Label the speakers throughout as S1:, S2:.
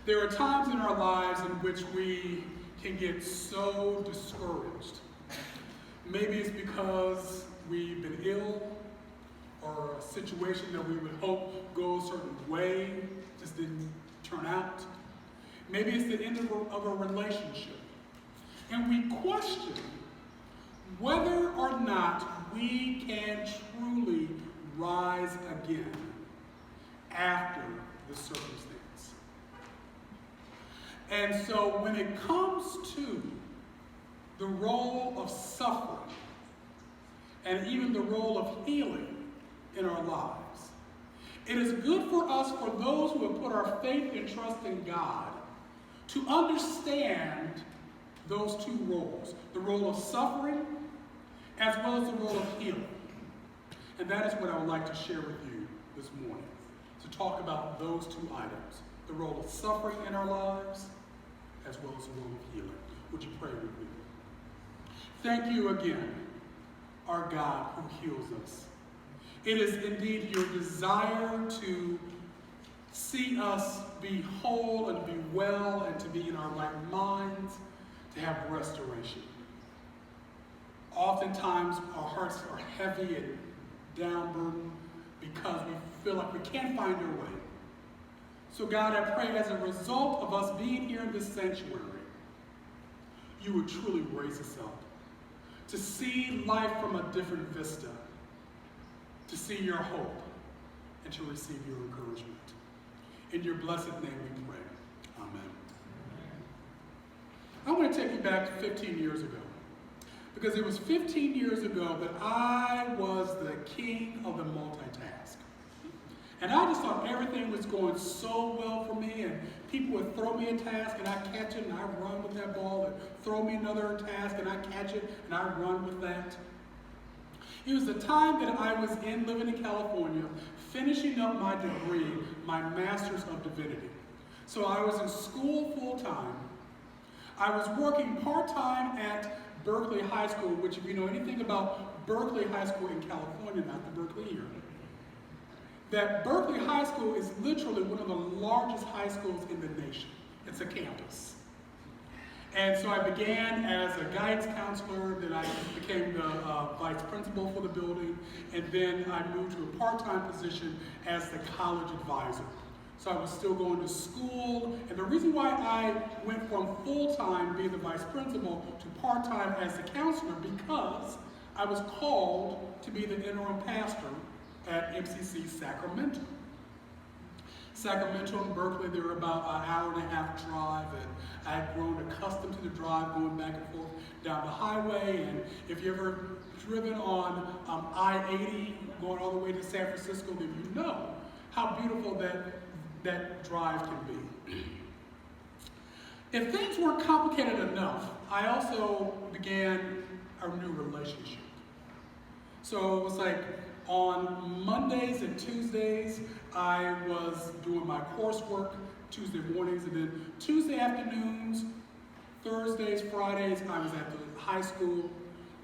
S1: There are times in our lives in which we can get so discouraged. Maybe it's because we've been ill, or a situation that we would hope go a certain way just didn't turn out. Maybe it's the end of a relationship. And we question whether or not we can truly rise again after the circumstance. And so when it comes to the role of suffering and even the role of healing in our lives, it is good for us, for those who have put our faith and trust in God, to understand those two roles, the role of suffering as well as the role of healing. And that is what I would like to share with you this morning, to talk about those two items, the role of suffering in our lives as well as the role of healing. Would you pray with me? Thank you again, our God who heals us. It is indeed your desire to see us be whole and to be well and to be in our right minds, to have restoration. Oftentimes our hearts are heavy and downburdened because we feel like we can't find our way. So God, I pray as a result of us being here in this sanctuary, you would truly raise us up to see life from a different vista, to see your hope, and to receive your encouragement. In your blessed name we pray. Amen. I want to take you back to 15 years ago, because it was 15 years ago that I was the king of the multitask. And I just thought everything was going so well for me, and people would throw me a task and I catch it and I run with that ball, and throw me another task and I catch it and I run with that. It was the time that I was living in California, finishing up my degree, my Master's of Divinity. So I was in school full-time. I was working part-time at Berkeley High School, which, if you know anything about Berkeley High School in California, not the Berkeley here, that Berkeley High School is literally one of the largest high schools in the nation. It's a campus. And so I began as a guidance counselor, then I became the vice principal for the building, and then I moved to a part-time position as the college advisor. So I was still going to school, and the reason why I went from full-time being the vice principal to part-time as the counselor, because I was called to be the interim pastor at MCC Sacramento. Sacramento and Berkeley, they were about an hour and a half drive, and I had grown accustomed to the drive going back and forth down the highway. And if you've ever driven on I-80 going all the way to San Francisco, then you know how beautiful that drive can be. If things weren't complicated enough, I also began a new relationship. So it was like on Mondays and Tuesdays, I was doing my coursework, Tuesday mornings, and then Tuesday afternoons, Thursdays, Fridays, I was at the high school.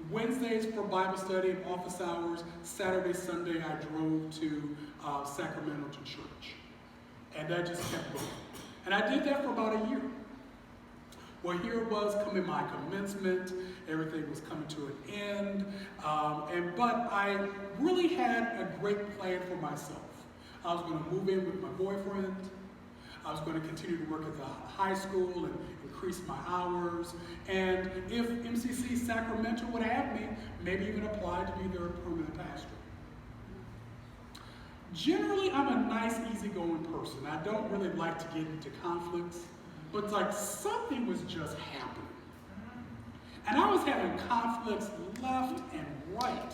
S1: Wednesdays for Bible study and office hours. Saturday, Sunday, I drove to Sacramento to church. And that just kept going. And I did that for about a year. Well, here it was coming my commencement. Everything was coming to an end. But I really had a great plan for myself. I was going to move in with my boyfriend. I was going to continue to work at the high school and increase my hours. And if MCC Sacramento would have me, maybe even apply to be their permanent pastor. Generally, I'm a nice, easygoing person. I don't really like to get into conflicts. But it's like something was just happening. And I was having conflicts left and right.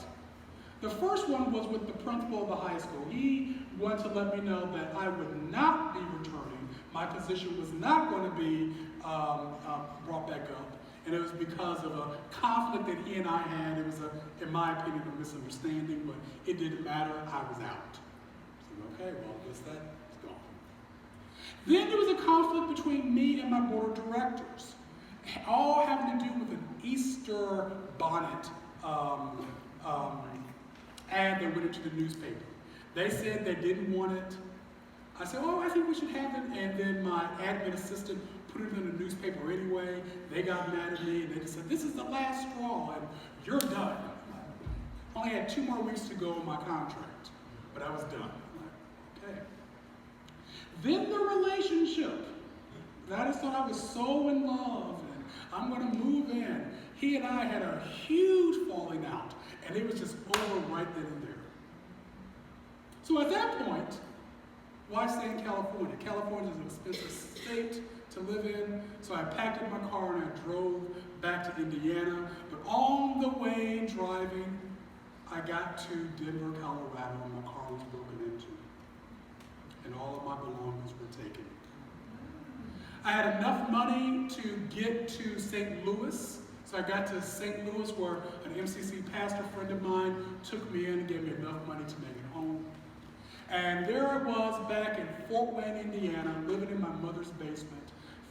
S1: The first one was with the principal of the high school. He wanted to let me know that I would not be returning. My position was not going to be brought back up. And it was because of a conflict that he and I had. It was, in my opinion, a misunderstanding, but it didn't matter. I was out. So, okay, well, I guess that's gone. Then there was a conflict between me and my board of directors, all having to do with an Easter bonnet ad that went into the newspaper. They said they didn't want it. I said, oh, I think we should have it. And then my admin assistant put it in the newspaper anyway. They got mad at me and they just said, this is the last straw and you're done. I only had 2 more weeks to go on my contract, but I was done. Okay. Then the relationship. I just thought I was so in love and I'm going to move in. He and I had a huge falling out and it was just over right then and there. So at that point, why stay in California? California is an expensive state to live in. So I packed up my car and I drove back to Indiana. But on the way driving, I got to Denver, Colorado, and my car was broken into. And all of my belongings were taken. I had enough money to get to St. Louis. So I got to St. Louis where an MCC pastor friend of mine took me in and gave me enough money to make it home. And there I was back in Fort Wayne, Indiana, living in my mother's basement,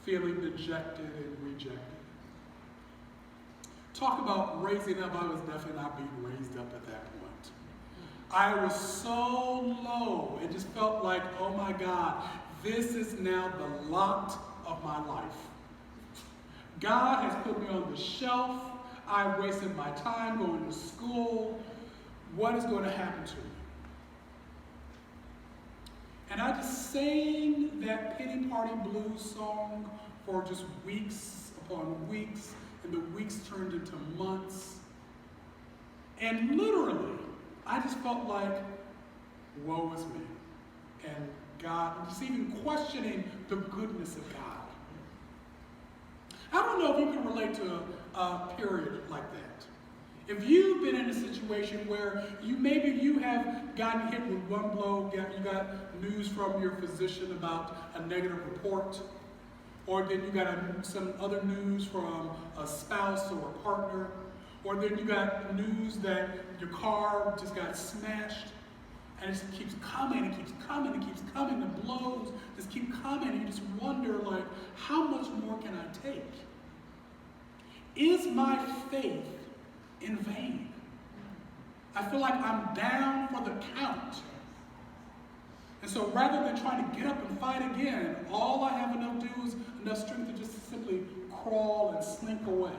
S1: feeling dejected and rejected. Talk about raising up, I was definitely not being raised up at that point. I was so low, it just felt like, oh my God, this is now the lot of my life. God has put me on the shelf. I've wasted my time going to school. What is going to happen to me? And I just sang that Pity Party Blues song for just weeks upon weeks, and the weeks turned into months. And literally, I just felt like, woe is me. And God, just even questioning the goodness of God. I don't know if you can relate to a period like that. If you've been in a situation where maybe you have gotten hit with one blow, you got news from your physician about a negative report, or then you got some other news from a spouse or a partner, or then you got news that your car just got smashed, and it just keeps coming and keeps coming and keeps coming. The blows just keep coming, and you just wonder, like, how much more can I take? Is my faith in vain? I feel like I'm down for the count. And so rather than trying to get up and fight again, all I have enough strength to just simply crawl and slink away.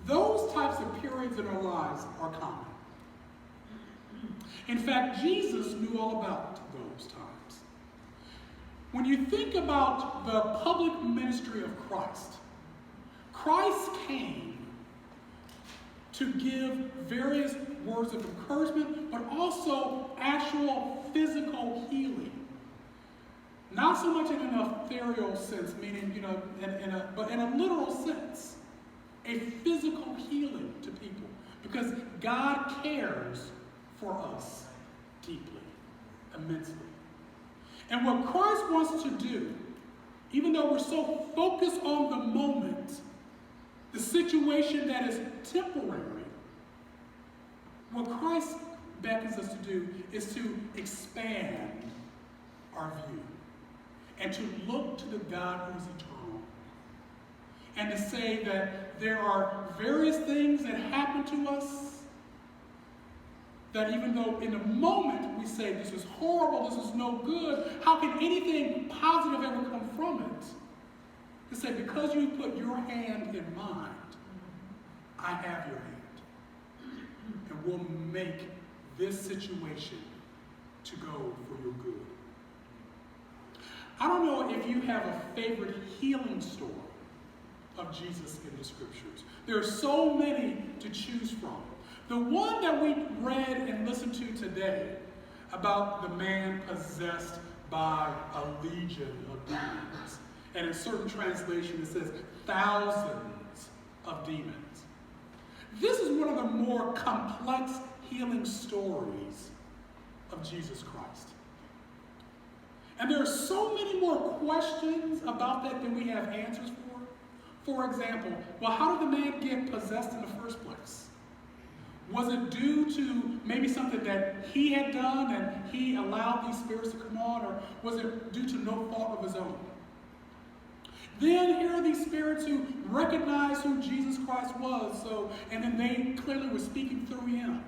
S1: Those types of periods in our lives are common. In fact, Jesus knew all about those times. When you think about the public ministry of Christ, Christ came to give various words of encouragement, but also actual physical healing. Not so much in an ethereal sense, meaning, but in a literal sense. A physical healing to people. Because God cares for us deeply, immensely. And what Christ wants to do, even though we're so focused on the moment, the situation that is temporary, what Christ beckons us to do is to expand our view and to look to the God who is eternal. And to say that there are various things that happen to us that even though in the moment we say this is horrible, this is no good, how can anything positive ever come from it? To say, because you put your hand in mine, I have your hand. And we'll make this situation to go for your good. I don't know if you have a favorite healing story of Jesus in the scriptures. There are so many to choose from. The one that we read and listened to today about the man possessed by a legion of demons. And in certain translations it says thousands of demons. This is one of the more complex healing stories of Jesus Christ. And there are so many more questions about that than we have answers for. For example, well, how did the man get possessed in the first place? Was it due to maybe something that he had done and he allowed these spirits to come on, or was it due to no fault of his own? Then here are these spirits who recognized who Jesus Christ was, and then they clearly were speaking through him.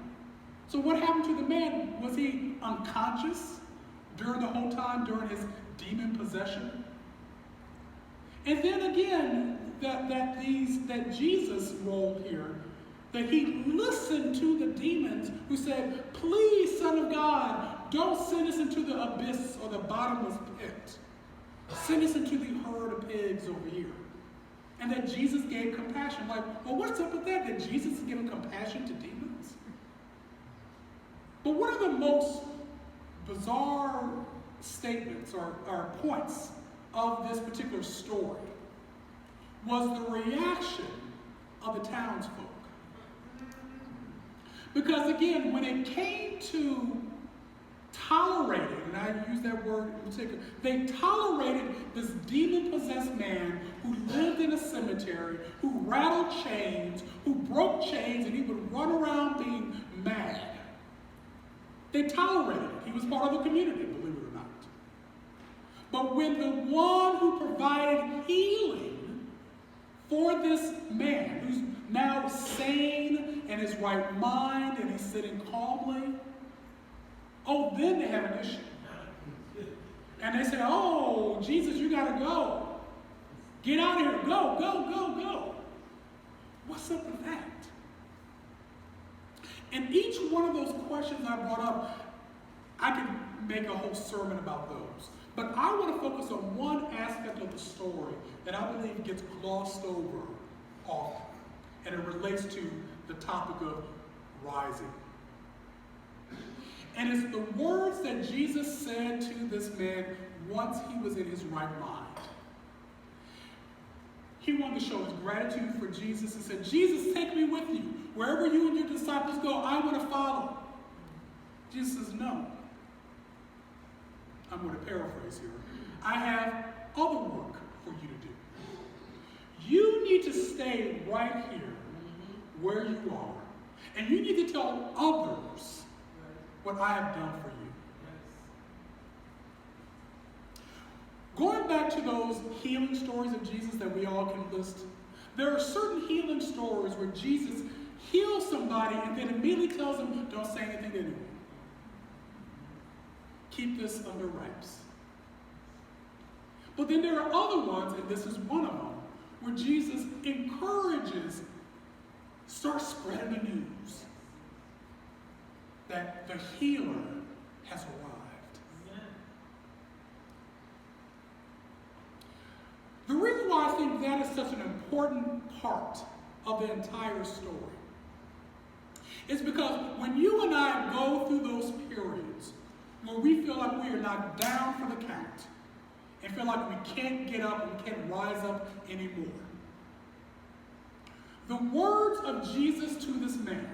S1: So what happened to the man? Was he unconscious during the whole time, during his demon possession? And then again, that Jesus role here, that he listened to the demons who said, please, Son of God, don't send us into the abyss or the bottomless pit. Send us into the herd of pigs over here. And that Jesus gave compassion. Like, well, what's up with that? That Jesus is giving compassion to demons? But one of the most bizarre statements or points of this particular story was the reaction of the townsfolk. Because again, when it came to tolerating, and I use that word in particular, they tolerated this demon-possessed man who lived in a cemetery, who rattled chains, who broke chains, and he would run around being mad. They tolerated it. He was part of the community, believe it or not. But when the one who provided healing for this man, who's now sane in his right mind and he's sitting calmly, oh, then they have an issue. And they say, oh, Jesus, you got to go. Get out of here. Go, go, go, go. What's up with that? And each one of those questions I brought up, I could make a whole sermon about those. But I want to focus on one aspect of the story that I believe gets glossed over often. And it relates to the topic of rising. And it's the words that Jesus said to this man once he was in his right mind. He wanted to show his gratitude for Jesus and said, Jesus, take me with you. Wherever you and your disciples go, I want to follow. Jesus says, no. I'm going to paraphrase here. I have other work for you to do. You need to stay right here where you are. And you need to tell others what I have done for you. Going back to those healing stories of Jesus that we all can list, there are certain healing stories where Jesus heals somebody and then immediately tells them, don't say anything to anyone. Keep this under wraps. But then there are other ones, and this is one of them, where Jesus encourages, start spreading the news that the healer has arrived. Amen. The reason why I think that is such an important part of the entire story is because when you and I go through those periods where we feel like we are knocked down for the count and feel like we can't get up and can't rise up anymore, the words of Jesus to this man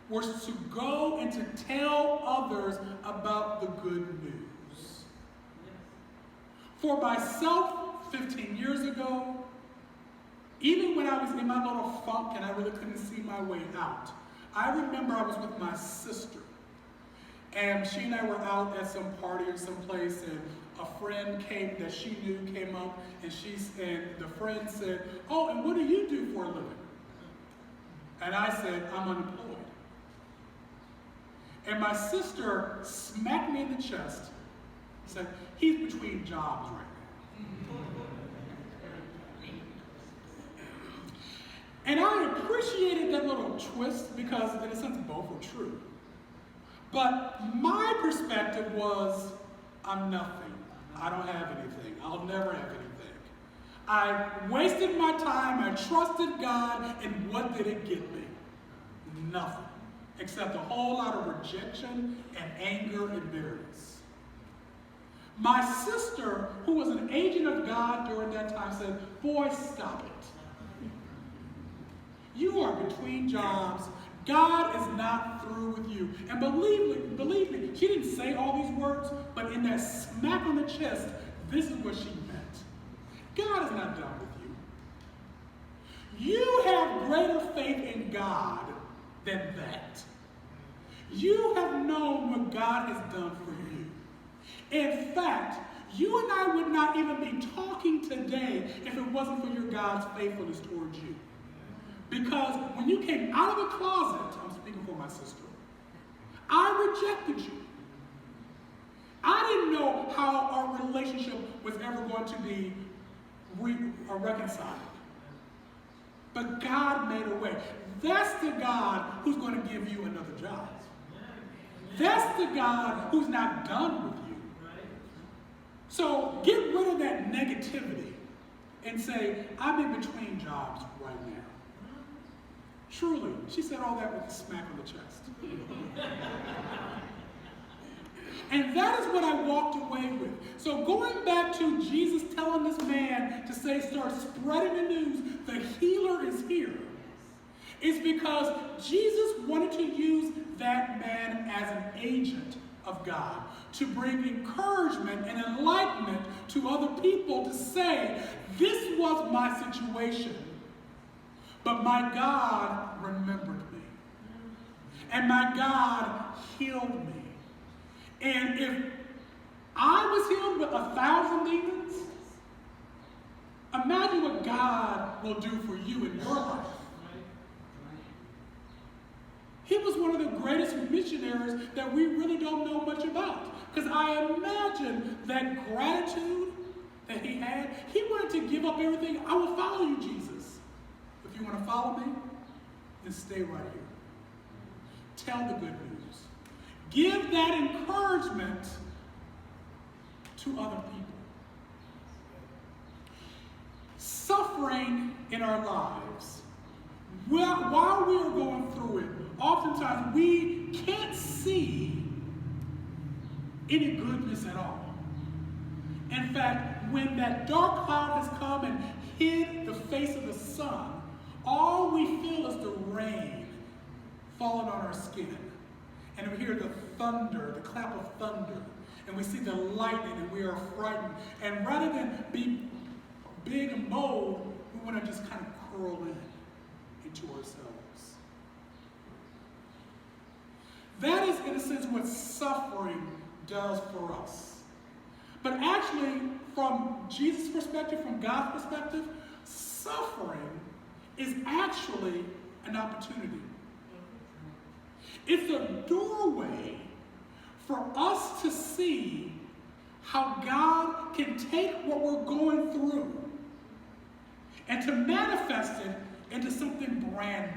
S1: was to go and to tell others about the good news. For myself, 15 years ago, even when I was in my little funk and I really couldn't see my way out, I remember I was with my sister. And she and I were out at some party or someplace, and a friend that she knew came up, and the friend said, oh, and what do you do for a living? And I said, I'm unemployed. And my sister smacked me in the chest and said, he's between jobs right now. And I appreciated that little twist because, in a sense, both were true. But my perspective was, I'm nothing. I don't have anything. I'll never have anything. I wasted my time. I trusted God, and what did it get me? Nothing. Except a whole lot of rejection and anger and bitterness. My sister, who was an agent of God during that time, said, boy, stop it. You are between jobs. God is not through with you. And believe me, she didn't say all these words, but in that smack on the chest, this is what she meant. God is not done with you. You have greater faith in God than that. You have known what God has done for you. In fact, you and I would not even be talking today if it wasn't for your God's faithfulness towards you. Because when you came out of the closet, I'm speaking for my sister, was ever going to be reconciled. But God made a way. That's the God who's going to give you another job. That's the God who's not done with you. So get rid of that negativity and say, I'm in between jobs right now. Truly, she said all that with a smack on the chest. And that is what I walked away with. So going back to Jesus telling this man to say, start spreading the news, the healer is here, is because Jesus wanted to use that man as an agent of God to bring encouragement and enlightenment to other people to say, this was my situation, but my God remembered me. And my God healed me. And if I was healed with 1,000 demons, imagine what God will do for you in your life. He was one of the greatest missionaries that we really don't know much about. Because I imagine that gratitude that he had, he wanted to give up everything. I will follow you, Jesus. If you want to follow me, then stay right here. Tell the good news. Give that encouragement to other people. Suffering in our lives, while we are going through it, oftentimes we can't see any goodness at all. In fact, when that dark cloud has come and hid the face of the sun, all we feel is the rain falling on our skin. And we hear the thunder, the clap of thunder, and we see the lightning, and we are frightened. And rather than be big and bold, we want to just kind of curl into ourselves. That is, in a sense, what suffering does for us. But actually, from Jesus' perspective, from God's perspective, suffering is actually an opportunity. It's a doorway for us to see how God can take what we're going through and to manifest it into something brand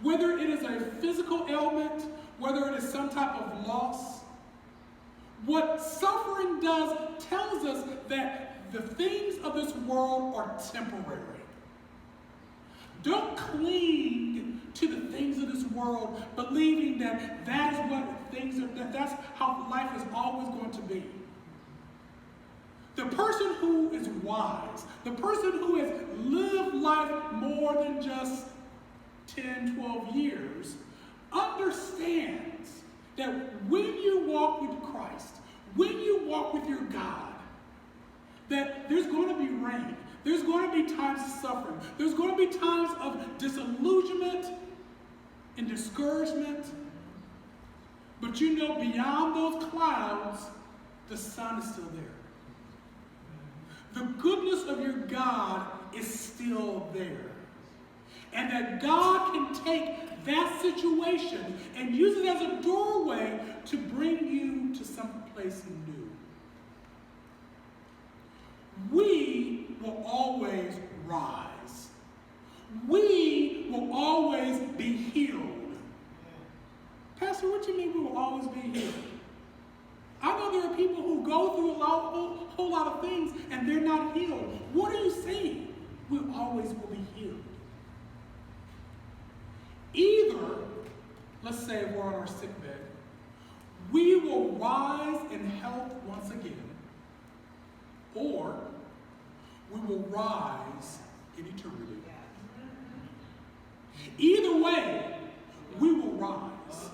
S1: new. Whether it is a physical ailment, whether it is some type of loss, what suffering does tells us that the things of this world are temporary. Don't cling to the things of this world, believing that that is what things are, that's how life is always going to be. The person who is wise, the person who has lived life more than just 10, 12 years, understands that when you walk with Christ, when you walk with your God, that there's going to be rain. There's going to be times of suffering. There's going to be times of disillusionment and discouragement. But you know, beyond those clouds, the sun is still there. The goodness of your God is still there. And that God can take that situation and use it as a doorway to bring you to some place new. We will always rise. We will always be healed. Pastor, what do you mean we will always be healed? I know there are people who go through a whole lot of things and they're not healed. What are you saying? We always will be healed. Either, let's say we're on our sick bed, we will rise in health once again, or we will rise in eternity. Either way, we will rise.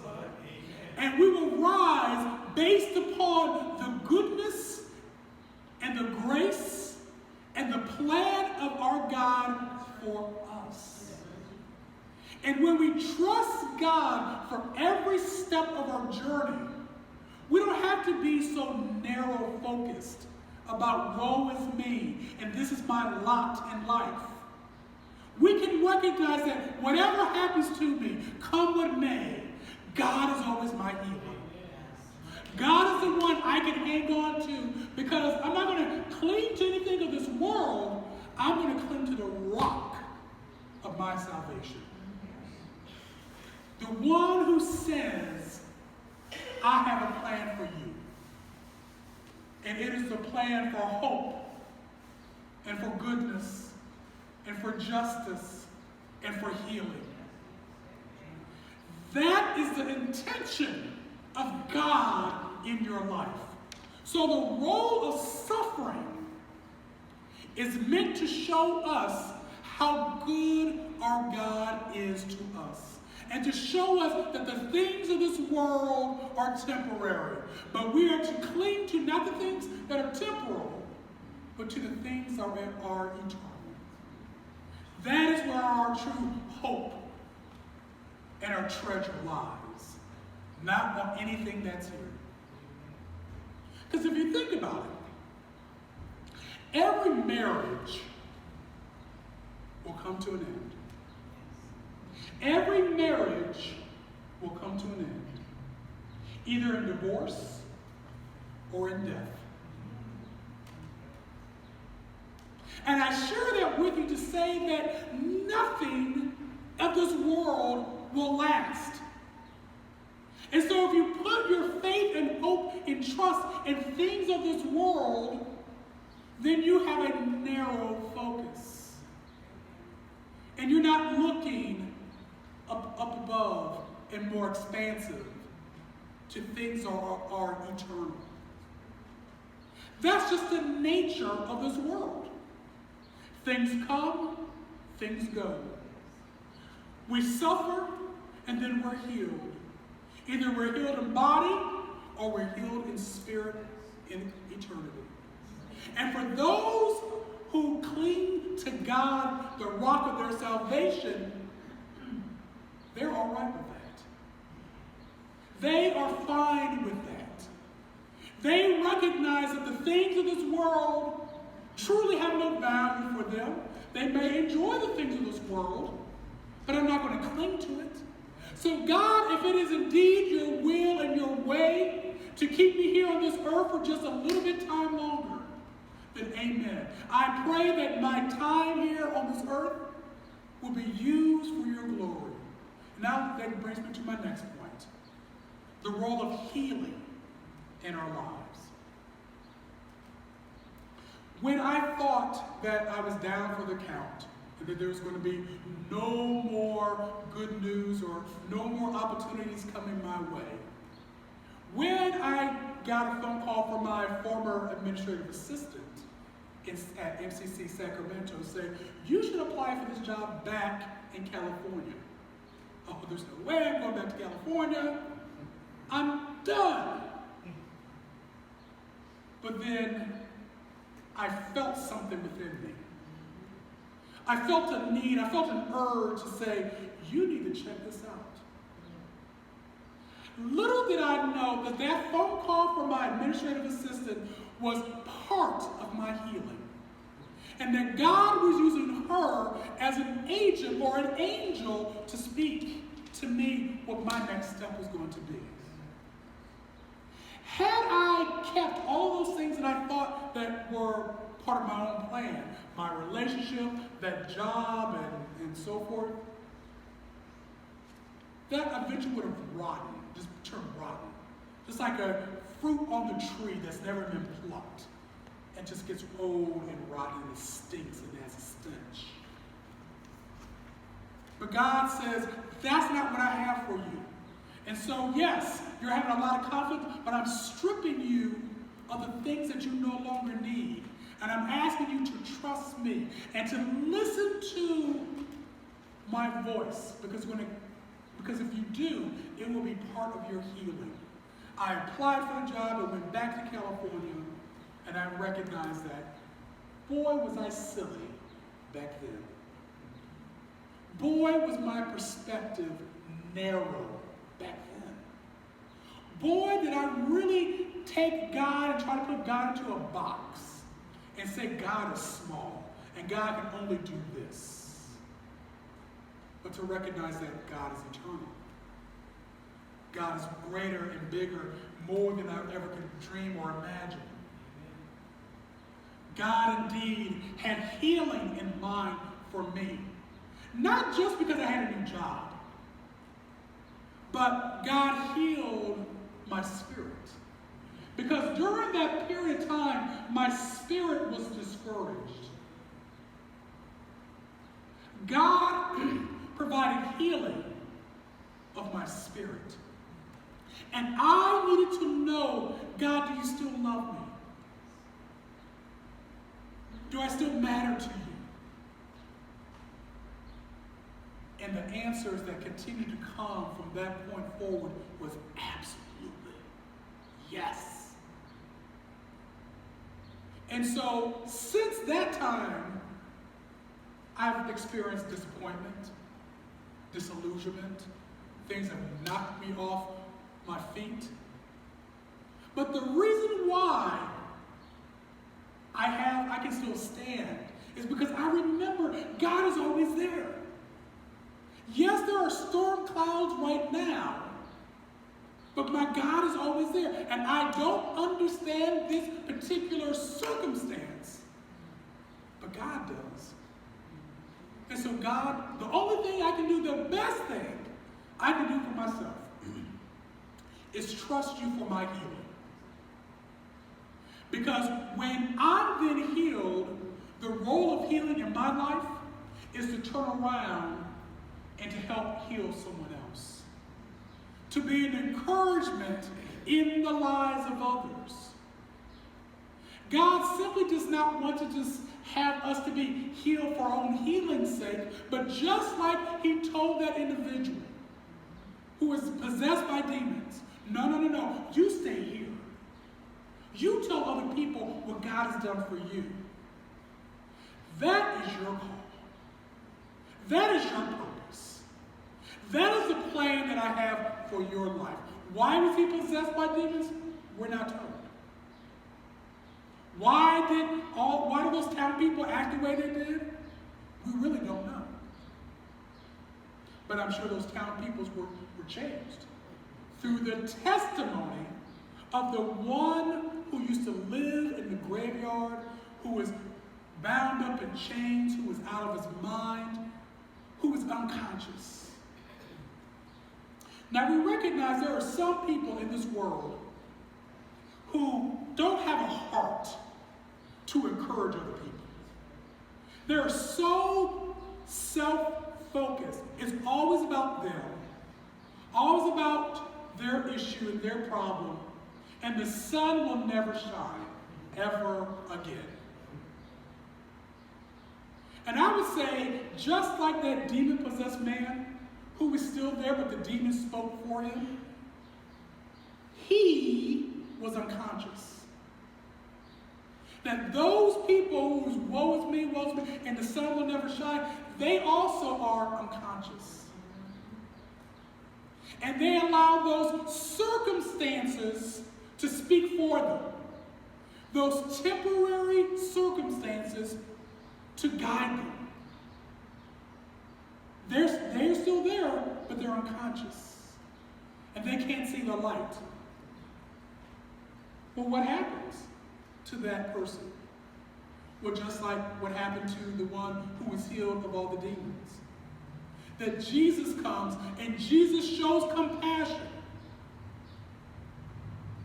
S1: And we will rise based upon the goodness and the grace and the plan of our God for us. And when we trust God for every step of our journey, we don't have to be so narrow focused about woe is me and this is my lot in life. We can recognize that whatever happens to me, come what may, God is always my healer. God is the one I can hang on to because I'm not going to cling to anything of this world. I'm going to cling to the rock of my salvation. The one who says, I have a plan for you. And it is the plan for hope and for goodness and for justice and for healing. That is the intention of God in your life. So the role of suffering is meant to show us how good our God is to us. And to show us that the things of this world are temporary. But we are to cling to not the things that are temporal, but to the things that are eternal. That is where our true hope and our treasure lies. Not on anything that's here. Because if you think about it, every marriage will come to an end. Every marriage will come to an end, either in divorce or in death. And I share that with you to say that nothing of this world will last. And so if you put your faith and hope and trust in things of this world, then you have a narrow focus. And you're not looking up above and more expansive to things that are eternal. That's just the nature of this world. Things come, things go. We suffer, and then we're healed. Either we're healed in body, or we're healed in spirit in eternity. And for those who cling to God, the rock of their salvation, they're all right with that. They are fine with that. They recognize that the things of this world truly have no value for them. They may enjoy the things of this world, but I'm not going to cling to it. So God, if it is indeed your will and your way to keep me here on this earth for just a little bit time longer, then amen. I pray that my time here on this earth will be used for your glory. Now that brings me to my next point. The role of healing in our lives. When I thought that I was down for the count, and that there was going to be no more good news or no more opportunities coming my way, when I got a phone call from my former administrative assistant at MCC Sacramento saying, you should apply for this job back in California. Oh, there's no way I'm going back to California. I'm done. But then I felt something within me. I felt a need, I felt an urge to say, you need to check this out. Little did I know that that phone call from my administrative assistant was part of my healing. And that God was using her as an agent or an angel to speak to me what my next step was going to be. Had I kept all those things that I thought that were part of my own plan, my relationship, that job, and so forth, that eventually would have rotten, just turned rotten. Just like a fruit on the tree that's never been plucked. And just gets old and rotten and it stinks and has a stench. But God says, that's not what I have for you. And so, yes, you're having a lot of conflict, but I'm stripping you of the things that you no longer need. And I'm asking you to trust me and to listen to my voice. Because if you do, it will be part of your healing. I applied for the job and went back to California. And I recognize that, boy, was I silly back then. Boy, was my perspective narrow back then. Boy, did I really take God and try to put God into a box and say God is small and God can only do this. But to recognize that God is eternal. God is greater and bigger, more than I ever could dream or imagine. God indeed had healing in mind for me. Not just because I had a new job, but God healed my spirit. Because during that period of time, my spirit was discouraged. God provided healing of my spirit. And I needed to know, God, do you still love me? Do I still matter to you? And the answers that continued to come from that point forward was absolutely yes. And so, since that time, I've experienced disappointment, disillusionment, things have knocked me off my feet. But the reason why I can still stand is because I remember God is always there. Yes, there are storm clouds right now, but my God is always there. And I don't understand this particular circumstance, but God does. And so God, the only thing I can do, the best thing I can do for myself is trust you for my healing. Because when I'm then healed, the role of healing in my life is to turn around and to help heal someone else. To be an encouragement in the lives of others. God simply does not want to just have us to be healed for our own healing's sake, but just like he told that individual who was possessed by demons, no, you stay here. You tell other people what God has done for you. That is your call. That is your purpose. That is the plan that I have for your life. Why was he possessed by demons? We're not told. Why did those town people act the way they did? We really don't know. But I'm sure those town peoples were changed through the testimony of the one who used to live in the graveyard, who was bound up in chains, who was out of his mind, who was unconscious. Now we recognize there are some people in this world who don't have a heart to encourage other people. They're so self-focused. It's always about them, always about their issue and their problem, and the sun will never shine ever again. And I would say, just like that demon-possessed man who was still there, but the demon spoke for him, he was unconscious. That those people whose woe is me, and the sun will never shine, they also are unconscious. And they allow those circumstances to speak for them. Those temporary circumstances to guide them. They're still there, but they're unconscious. And they can't see the light. Well, what happens to that person? Well, just like what happened to the one who was healed of all the demons. That Jesus comes and Jesus shows compassion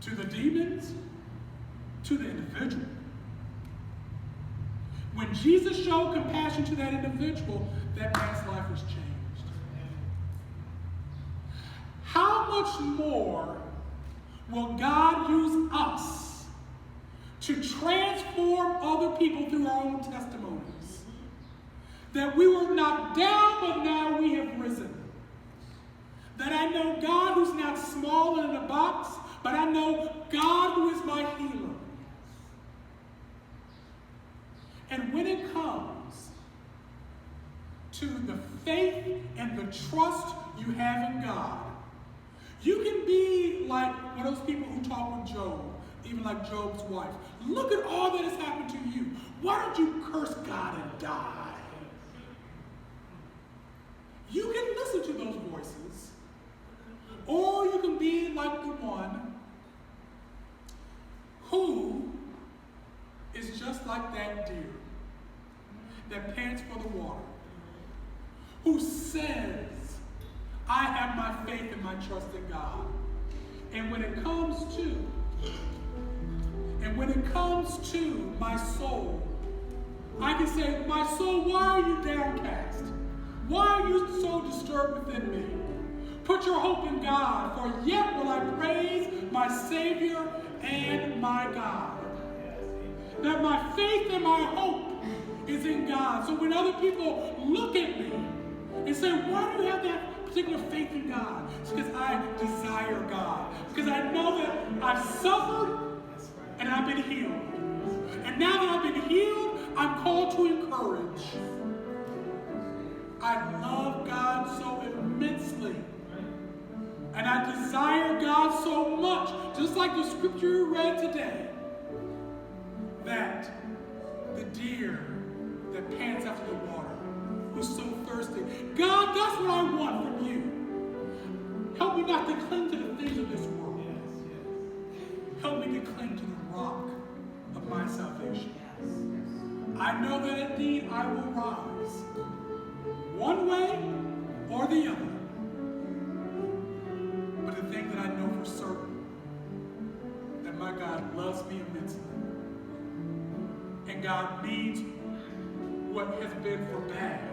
S1: to the demons, to the individual. When Jesus showed compassion to that individual, that man's life was changed. How much more will God use us to transform other people through our own testimonies? That we were knocked down, but now we have risen. That I know God who's not small in a box, but I know God who is my healer. And when it comes to the faith and the trust you have in God, you can be like one of those people who talk with Job, even like Job's wife. Look at all that has happened to you. Why don't you curse God and die? You can listen to those voices, or you can be my faith and my trust in God. And when it comes to my soul, I can say, my soul, why are you downcast? Why are you so disturbed within me? Put your hope in God, for yet will I praise my Savior and my God. That my faith and my hope is in God. So when other people look at me and say, why do you have that particular faith in God? It's because I desire God. Because I know that I've suffered and I've been healed. And now that I've been healed, I'm called to encourage. I love God so immensely. And I desire God so much, just like the scripture you read today, that the deer that pants after the water, who's so thirsty. God, that's what I want from you. Help me not to cling to the things of this world. Help me to cling to the rock of my salvation. I know that indeed I will rise, one way or the other. But the thing that I know for certain, that my God loves me immensely. And God means what has been for bad